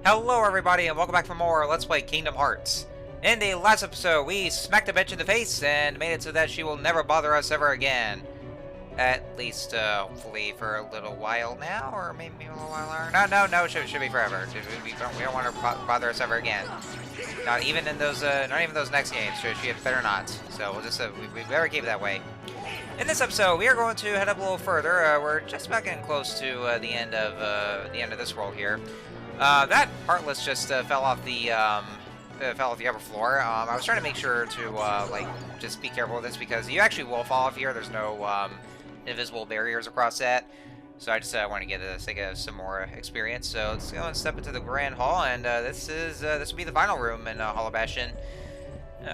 Hello everybody and welcome back for more Let's Play Kingdom Hearts. In the last episode, we smacked a bitch in the face and made it so that she will never bother us ever again. At least, hopefully for a little while now, or maybe a little while longer. No, it should be forever. We don't want her to bother us ever again. Not even in those, not even those next games. She better not. So we'll just, we better keep it that way. In this episode, we are going to head up a little further. We're just about getting close to the end of this world here. That Heartless just fell off the upper floor. I was trying to make sure to like just be careful with this because you actually will fall off here. There's no invisible barriers across that, so I just want to get some more experience. So let's go and step into the Grand Hall, and this will be the final room in Hollow Bastion.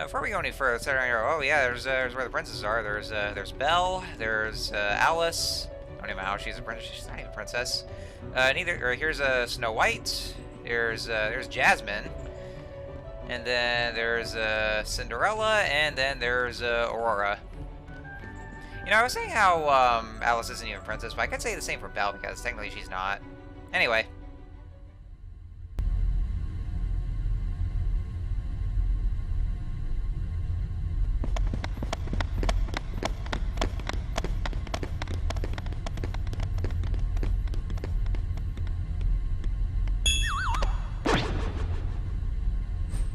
Before we go any further, oh yeah, there's where the princesses are. There's Belle, there's Alice. I don't even know how she's a princess. She's not even a princess. Here's Snow White. There's Jasmine, and then there's Cinderella, and then there's Aurora. You know, I was saying how Alice isn't even a princess, but I could say the same for Belle because technically she's not. Anyway.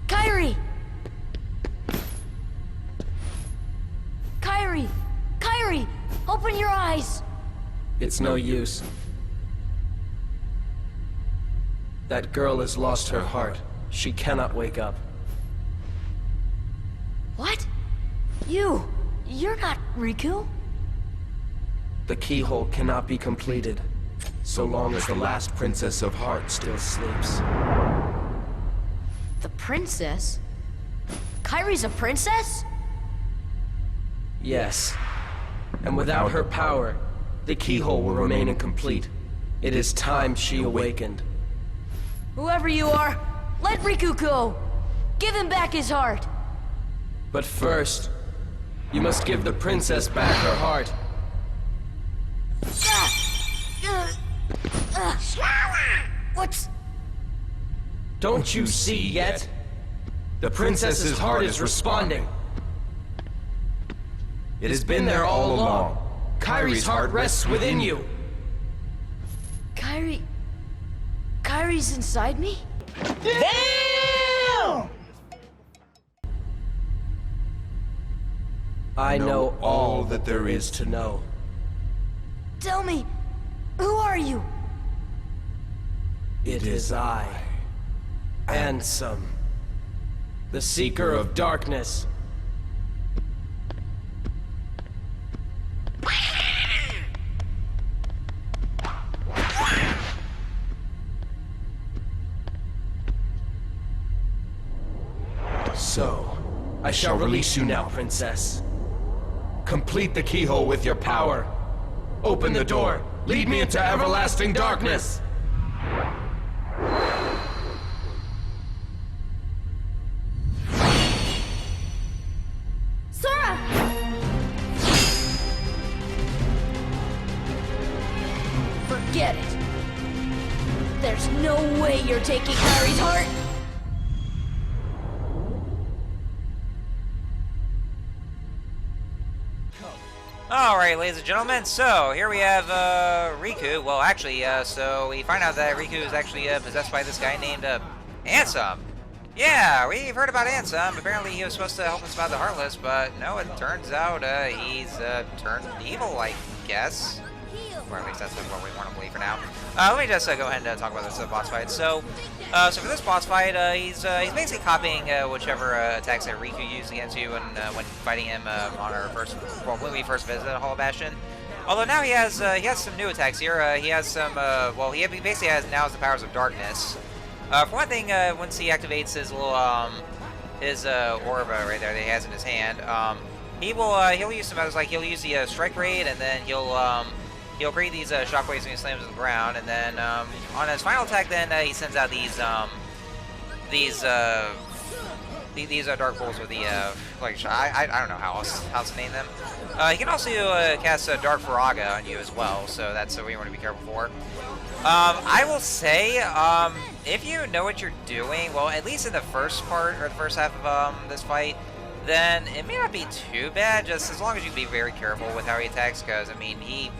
Kairi! Kairi! Kairi! Open your eyes! It's no use. That girl has lost her heart. She cannot wake up. What? You're not Riku? The keyhole cannot be completed, so long as the last Princess of Heart still sleeps. The princess? Kairi's a princess? Yes. And without her power, the keyhole will remain incomplete. It is time she awakened. Whoever you are, let Riku go! Give him back his heart! But first, you must give the princess back her heart. What's... Don't you see yet? The princess's heart is responding. It has been there all along. Kairi's heart rests within you. Kairi's inside me? Damn! I know all that there is to know. Tell me, who are you? It is I, Ansem, the Seeker of Darkness. So, I shall release you now, Princess. Complete the keyhole with your power. Open the door. Lead me into everlasting darkness. Sora! Forget it. There's no way you're taking Kairi's heart. Alright, ladies and gentlemen, so here we have Riku. Well, actually, so we find out that Riku is actually possessed by this guy named Ansem. Yeah, we've heard about Ansem. Apparently he was supposed to help us about the Heartless, but no, it turns out he's turned evil, I guess. Or at least that's what we want to believe for now. Let me just go ahead and talk about this boss fight. So for this boss fight, he's basically copying whichever attacks that Riku used against you when fighting him on our when we first visited Hollow Bastion. Although now he has some new attacks here. He has some well, he basically has the powers of darkness. For one thing, once he activates his little orb right there that he has in his hand, he'll use some others, like he'll use the strike raid, and then he'll create these shockwaves when he slams to the ground, and then on his final attack, then he sends out these dark bolts with the like I don't know how else to name them. He can also cast Dark Faraga on you as well, so that's what you want to be careful for. I will say, if you know what you're doing, well, at least in the first part, or the first half of this fight, then it may not be too bad, just as long as you be very careful with how he attacks, because, I mean, he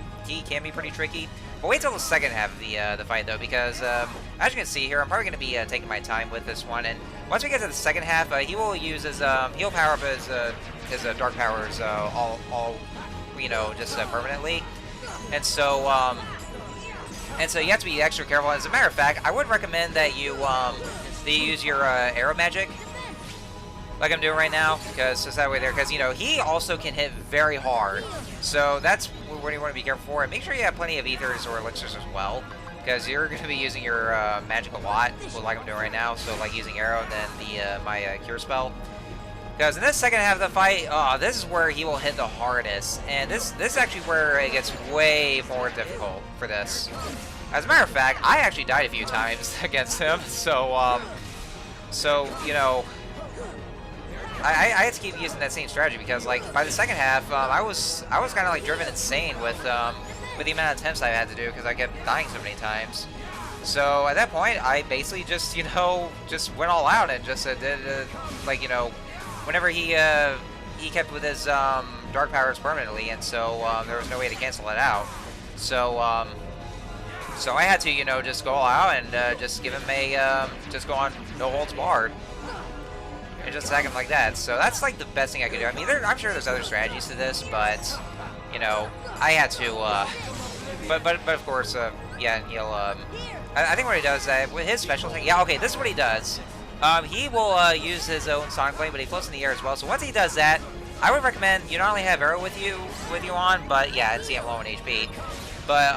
can be pretty tricky. But wait till the second half of the fight, though, because, as you can see here, I'm probably going to be taking my time with this one, and once we get to the second half, he will use his, he'll power up his dark powers, all, you know, just permanently. And so you have to be extra careful. As a matter of fact, I would recommend that you use your arrow magic, like I'm doing right now, because it's that way there. Because, you know, he also can hit very hard, so that's what you want to be careful for. And make sure you have plenty of ethers or elixirs as well, because you're going to be using your magic a lot, like I'm doing right now. So like using arrow and then my cure spell. Because in this second half of the fight, this is where he will hit the hardest, and this is actually where it gets way more difficult for this. As a matter of fact, I actually died a few times against him, so you know, I had to keep using that same strategy because, like, by the second half, I was kind of like driven insane with the amount of attempts I had to do because I kept dying so many times. So at that point, I basically just, you know, just went all out and just did like, you know. Whenever he kept with his dark powers permanently, and so there was no way to cancel it out. So I had to, you know, just go all out and just give him a just go on no holds barred and just attack him like that. So that's like the best thing I could do. I mean, I'm sure there's other strategies to this, but you know, I had to. But of course, yeah, he'll. I think what he does with his special thing. Yeah, okay, this is what he does. He will use his own Sonic Blade, but he floats in the air as well. So once he does that, I would recommend you not only have Arrow with you on, but yeah, it's low in HP. But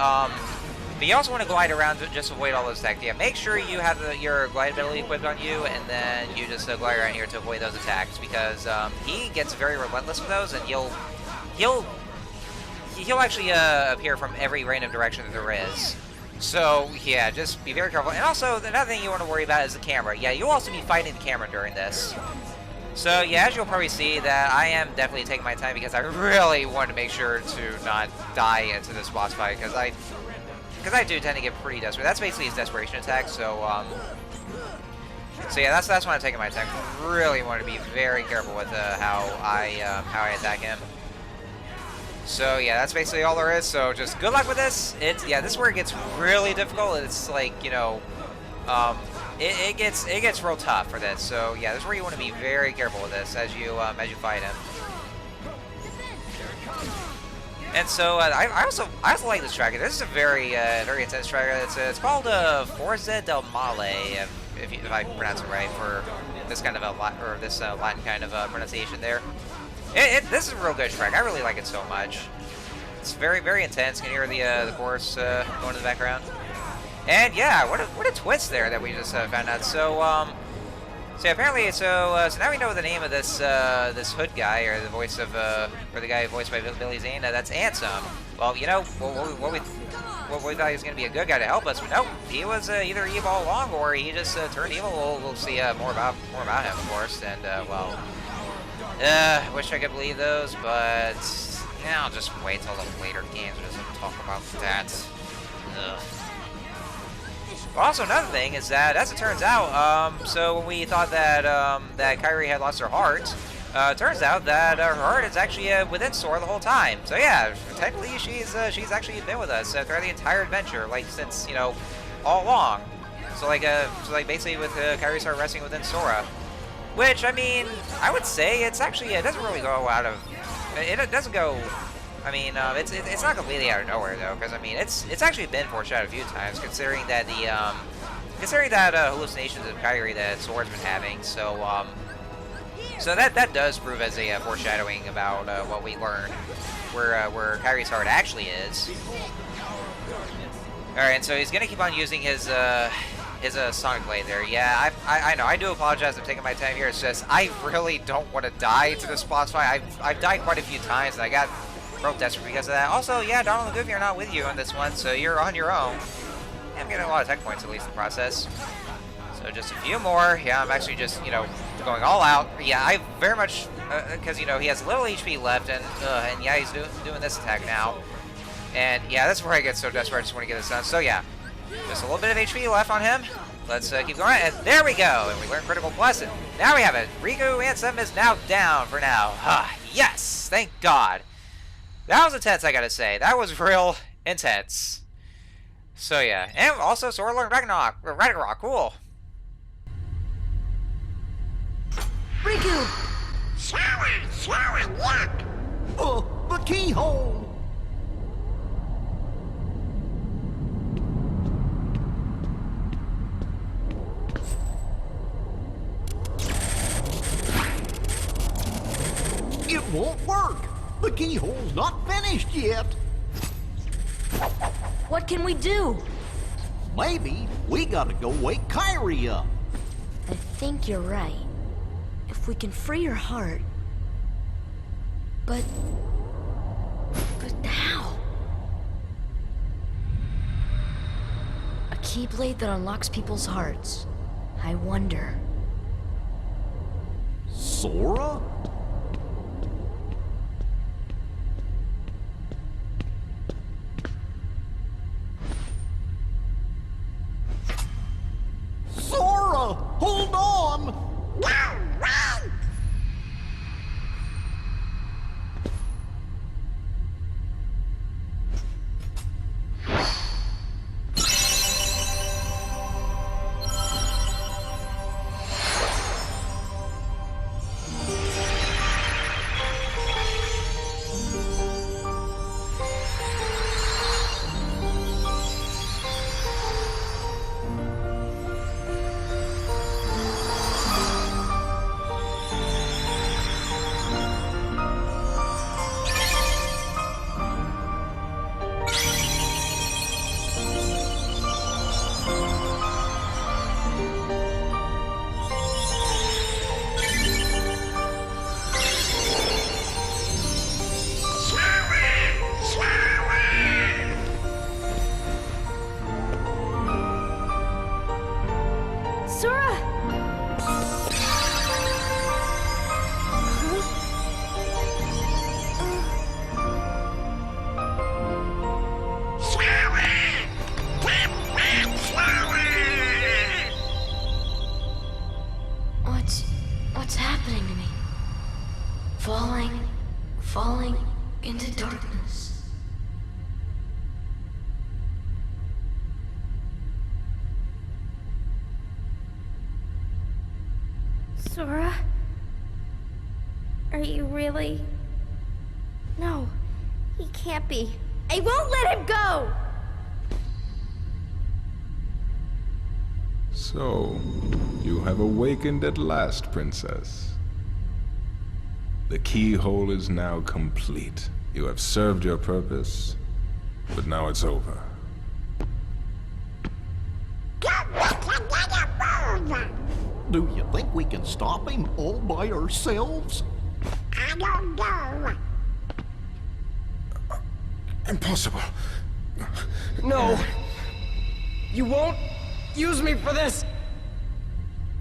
you also want to glide around to just avoid all those attacks. Yeah, make sure you have your glide ability equipped on you, and then you just glide around here to avoid those attacks because he gets very relentless with those, and he'll actually appear from every random direction that there is. So, yeah, just be very careful. And also, another thing you want to worry about is the camera. Yeah, you'll also be fighting the camera during this. So, yeah, as you'll probably see, that I am definitely taking my time because I really want to make sure to not die into this boss fight because I do tend to get pretty desperate. That's basically his desperation attack, so yeah, that's why I'm taking my time. Really want to be very careful with how I attack him. So yeah, that's basically all there is. So just good luck with this. This is where it gets really difficult. It's like, you know, it gets real tough for this. So yeah, this is where you want to be very careful with this as you fight him. And so I also like this tracker. This is a very intense tracker. It's called Forza del Male, if I pronounce it right for this kind of Latin kind of pronunciation there. This is a real good track. I really like it so much. It's very, very intense. You can hear the chorus going in the background. And yeah, what a twist there that we just found out. So apparently, so now we know the name of this this hood guy, or the voice of or the guy voiced by Billy Zane. That's Ansem. Well, you know, what we thought he was going to be a good guy to help us, but nope, he was either evil all along, or he just turned evil. We'll see more about him, of course. And well. Wish I could believe those, but yeah, I'll just wait till the later games to talk about that. Ugh. But also another thing is that, as it turns out, so when we thought that that Kairi had lost her heart, turns out that her heart is actually within Sora the whole time. So yeah, technically she's actually been with us throughout the entire adventure, like since, you know, all along. So like basically with Kairi's heart resting within Sora. Which, I mean, I would say it's actually, it doesn't really go out of, it doesn't go, I mean, it's not completely out of nowhere, though, because, I mean, it's actually been foreshadowed a few times, considering that hallucinations of Kairi that Sora's been having, so that does prove as a foreshadowing about what we learned, where Kairi's heart actually is. Alright, and so he's going to keep on using his Sonic Blade there. Yeah, I know. I do apologize for taking my time here. It's just, I really don't want to die to this boss fight. I've died quite a few times, and I got real desperate because of that. Also, yeah, Donald and Goofy are not with you on this one, so you're on your own. Yeah, I'm getting a lot of tech points, at least, in the process. So just a few more. Yeah, I'm actually just, you know, going all out. Yeah, I very much, because, you know, he has little HP left, and yeah, he's doing this attack now. And yeah, that's where I get so desperate. I just want to get this done. So yeah. Just a little bit of HP left on him. Let's keep going, and there we go! And we learn Critical Plus, and now we have it! Riku Ansem is now down for now. Yes! Thank God! That was intense, I gotta say. That was real intense. So yeah, and also Sora learned Ragnarok, cool. Riku! Sora, look! Oh, the keyhole! It won't work! The keyhole's not finished yet! What can we do? Maybe we gotta go wake Kairi up. I think you're right. If we can free her heart... But how? A keyblade that unlocks people's hearts. I wonder... Sora? Sora! Hold on! Sora! What's happening to me? Falling into darkness. Sora? Are you really? No, he can't be. I won't let him go! So, you have awakened at last, Princess. The keyhole is now complete. You have served your purpose, but now it's over. Do you think we can stop him all by ourselves? I don't know. Impossible. No! You won't use me for this!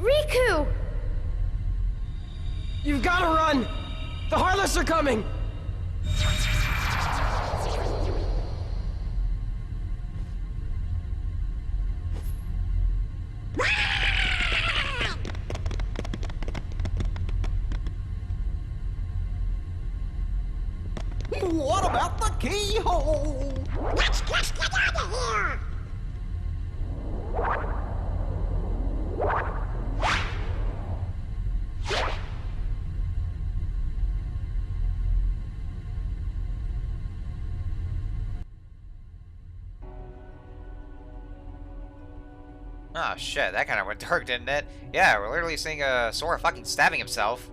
Riku! You've gotta run! The Heartless are coming! What about the keyhole? Let's just get out of here! Oh shit, that kind of went dark, didn't it? Yeah, we're literally seeing Sora fucking stabbing himself.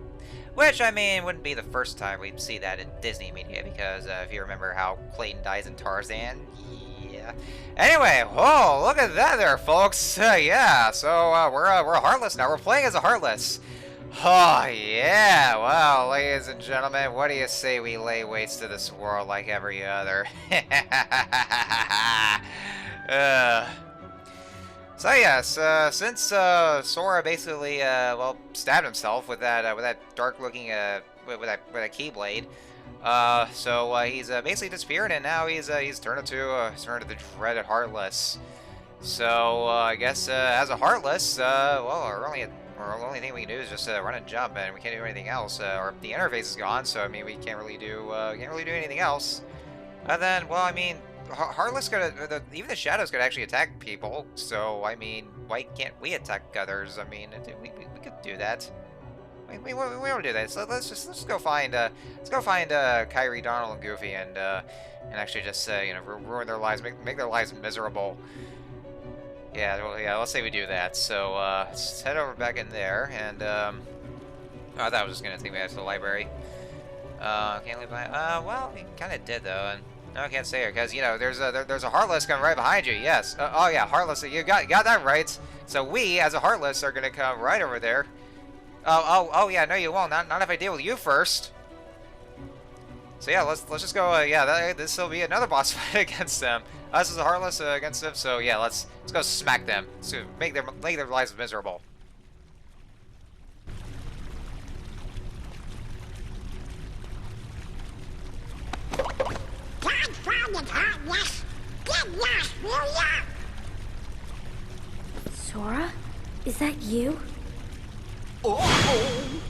Which, I mean, wouldn't be the first time we'd see that in Disney media, because if you remember how Clayton dies in Tarzan, yeah. Anyway, whoa, look at that there, folks. Yeah, so we're Heartless now. We're playing as a Heartless. Oh, yeah. Well, ladies and gentlemen, what do you say we lay waste to this world like every other? So yes, since Sora basically well stabbed himself with that dark-looking with that keyblade, so he's basically disappeared, and now he's turned into the dreaded Heartless. So, I guess, as a Heartless, well, our only thing we can do is just run and jump, and we can't do anything else. Or the interface is gone, so I mean, we can't really do anything else. And then, well, I mean, Heartless even the shadows could actually attack people. So, I mean, why can't we attack others? I mean, we could do that. We don't do that. So let's just go find Kairi, Donald, and Goofy, and actually just ruin their lives, make their lives miserable. Yeah, well, yeah. Let's say we do that. So let's head over back in there, and I thought I was just gonna take me out to the library. Can't leave behind. Well, we kind of did though, and no, I can't stay here because there's a Heartless coming right behind you. Yes. Oh yeah, Heartless. You got that right. So we, as a Heartless, are gonna come right over there. Oh yeah. No, you won't. Not if I deal with you first. So yeah, let's just go. Yeah, this will be another boss fight against them. Us as a Heartless against them. So yeah, let's go smack them. So make their lives miserable. Sora? Is that you? Uh-oh!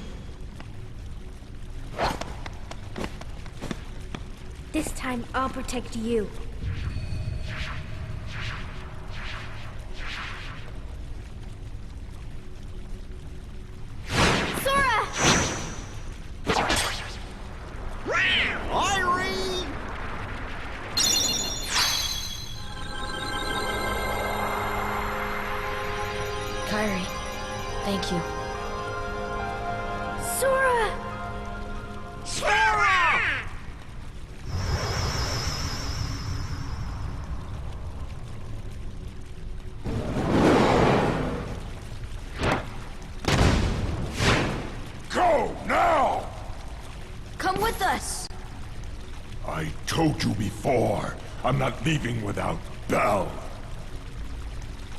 This time I'll protect you. Sora! Kairi! Kairi, thank you. Sora! Sora! Go now! Come with us! I told you before, I'm not leaving without Belle.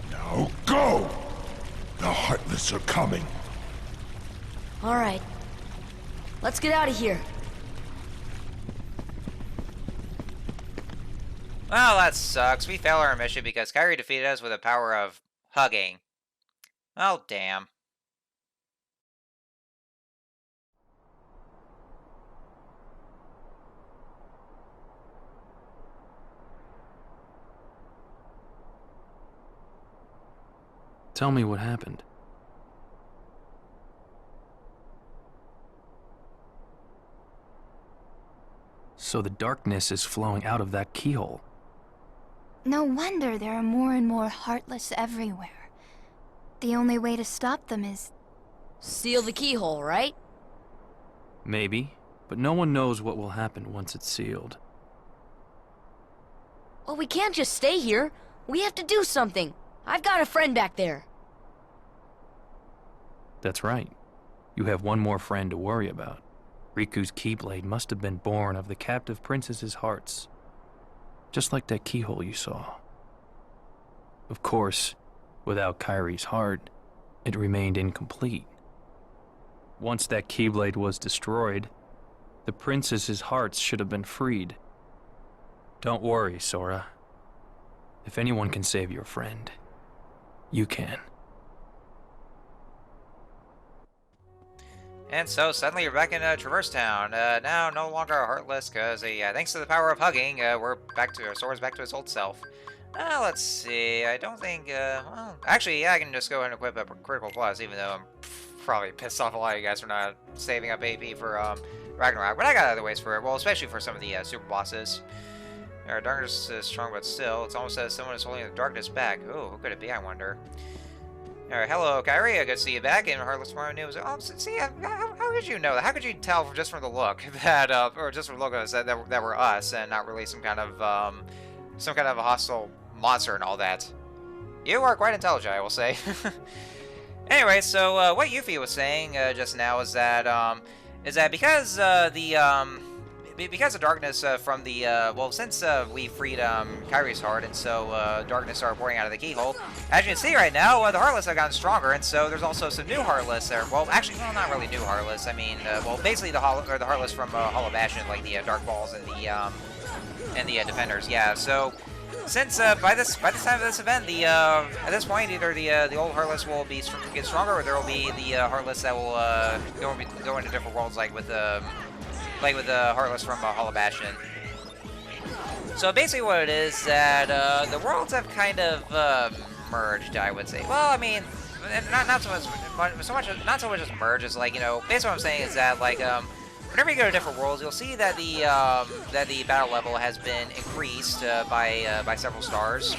Now go! The Heartless are coming. Alright. Let's get out of here. Well, that sucks. We failed our mission because Kairi defeated us with the power of hugging. Oh, damn. Tell me what happened. So the darkness is flowing out of that keyhole. No wonder there are more and more Heartless everywhere. The only way to stop them is... Seal the keyhole, right? Maybe, but no one knows what will happen once it's sealed. Well, we can't just stay here. We have to do something. I've got a friend back there. That's right. You have one more friend to worry about. Riku's Keyblade must have been born of the captive princess's hearts. Just like that keyhole you saw. Of course, without Kairi's heart, it remained incomplete. Once that Keyblade was destroyed, the princess's hearts should have been freed. Don't worry, Sora. If anyone can save your friend, you can. And so suddenly you're back in Traverse Town. Now no longer Heartless, because thanks to the power of hugging, Sora's back to his old self. Let's see. I don't think. Well, actually, yeah, I can just go ahead and equip a Critical Plus, even though I'm probably pissed off a lot of you guys for not saving up AP for Ragnarok. But I got other ways for it. Well, especially for some of the super bosses. Our darkness is strong, but still, it's almost as someone is holding the darkness back. Ooh, who could it be? I wonder. Alright, hello, Kairi. Good to see you back in Heartless Tomorrow News. Oh, see, how could you know that? How could you tell just from the look that, or just from the look of us that were us and not really some kind of a hostile monster and all that? You are quite intelligent, I will say. Anyway, so what Yuffie was saying just now is that because because of darkness from the well, since we freed Kairi's heart, and so darkness started pouring out of the keyhole. As you can see right now, the Heartless have gotten stronger, and so there's also some new Heartless there. Well, actually, well, not really new Heartless. I mean, well, basically the Heartless from Hollow Bastion, like the Dark Balls and the Defenders. Yeah. So since by this time of this event, at this point either the old Heartless will get stronger, or there will be the Heartless that will go into different worlds, like with the Heartless from Hollow Bastion. So basically, what it is that the worlds have kind of merged, I would say. Well, I mean, not so much as merge as, like, you know. Basically, what I'm saying is that, like, whenever you go to different worlds, you'll see that the battle level has been increased by several stars.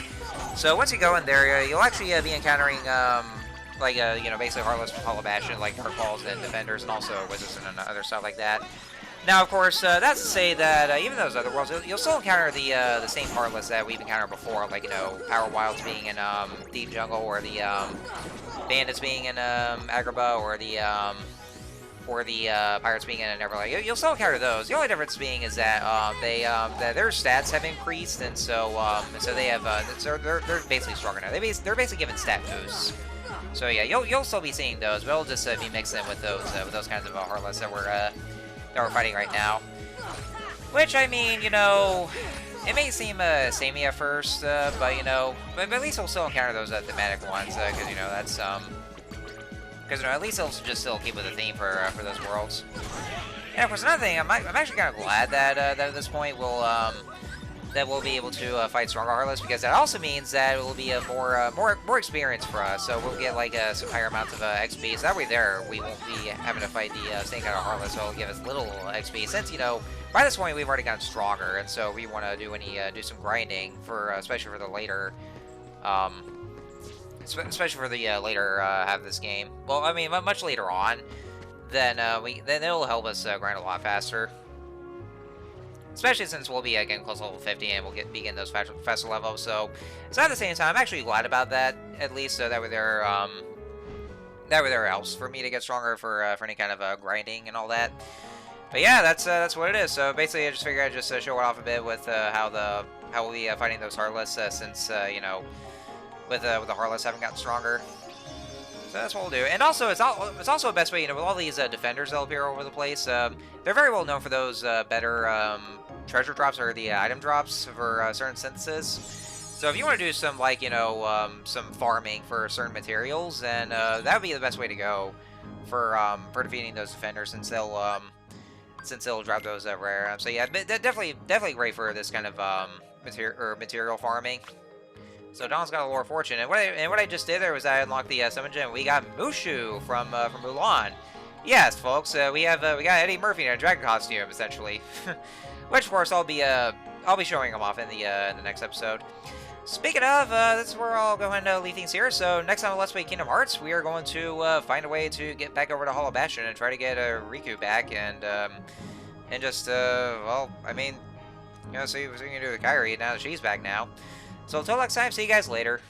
So once you go in there, you'll actually be encountering you know, basically Heartless from Hollow Bastion, like Dark Balls and Defenders, and also Wizards and other stuff like that. Now, of course, that's to say that even those other worlds, you'll still encounter the same Heartless that we've encountered before, like, you know, Power Wilds being in Deep Jungle, or the Bandits being in Agrabah, or the Pirates being in Neverland. You'll still encounter those. The only difference being is that that their stats have increased, and so they have they're basically stronger now. They're basically given stat boosts. So yeah, you'll still be seeing those, but it'll just be mixed in with those kinds of Heartless that we're fighting right now. Which, I mean, you know, it may seem samey at first, but you know, but at least we'll still encounter those thematic ones, because you know that's because, you know, at least it'll just still keep with the theme for those worlds. And of course, another thing, I'm actually kind of glad that at this point we'll be able to fight stronger Heartless, because that also means that it will be a more experience for us. So we'll get like some higher amounts of XP. So that way we won't be having to fight the same kind of Heartless. So it'll give us little XP. Since, you know, by this point we've already gotten stronger, and so we want to do some grinding for especially for the later. Especially for the later half of this game. Well, I mean, much later on, then it'll help us grind a lot faster. Especially since we'll be getting close to level 50, and we'll begin those faster levels. So at the same time, I'm actually glad about that. At least so that way there helps for me to get stronger for any kind of grinding and all that. But yeah, that's what it is. So basically, I just figured I'd just show it off a bit with how we'll be fighting those Heartless since you know. With the Heartless having gotten stronger. So that's what we'll do. And also, it's also a best way, you know, with all these defenders that appear all over the place, they're very well known for those better treasure drops, or the item drops for certain instances. So if you want to do some, like, you know, some farming for certain materials, then that would be the best way to go for defeating those defenders, since they'll drop those rare. So yeah, definitely great for this kind of material farming. So Don's got a Lore of Fortune, and what I just did there was I unlocked the Summon Gem. We got Mushu from Mulan. Yes, folks, we got Eddie Murphy in a dragon costume, essentially, which of course I'll be showing him off in the next episode. Speaking of, this is where I'll go ahead and leave things here. So next time on Let's Play Kingdom Hearts, we are going to find a way to get back over to Hollow Bastion and try to get Riku back, and just well, I mean, you know, see what we can do with Kairi now that she's back now. So until next time, see you guys later.